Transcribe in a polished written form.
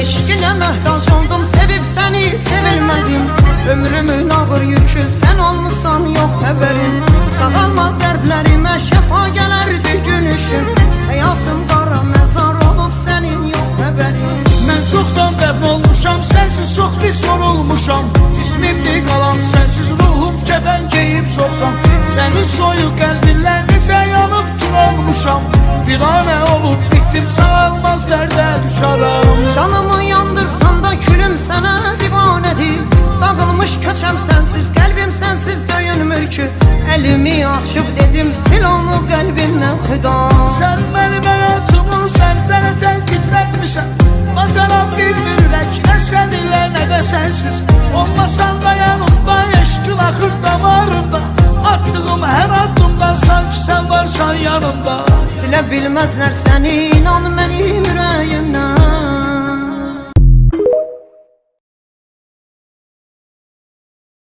eşqinə möhtac oldum, sevib səni sevilmədim. Ömrümün ağır yükü sən olmuşsan, yox xəbərim. Sağalmaz dərdlərimə şəfa gələrdi gün üşür. Həyatım qara məzar olub sənin yox xəbərim. Mən çoxdan dəfn olmuşam, sənsiz çox pis yorulmuşam. Cismimdir qalan sənsiz, ruhum kəfən geyib çoxdan. Sənin soyuq qəlbinlə necə yanıb kül olmuşam. Viranə olub bitdim, sağalmaz dərdə düşarım. Canımı yandırsan da külüm sənə divanədir. Dağılmış köçəm sənsiz, qəlbim sənsiz döyünmür ki. Əlimi açıb dedim, sil onu qəlbimdən xüda. Sən mənim həyatımı sənzərətən titrətmişsən. Bacaram bir ürək, nə səninlə nə də sənsiz. Olmasan da yanımda, eşqin axır damarımda. Attığım hər addımdan sanki sən varsan yanımda. Silə bilməzlər səni, inan mənim ürəyimdən.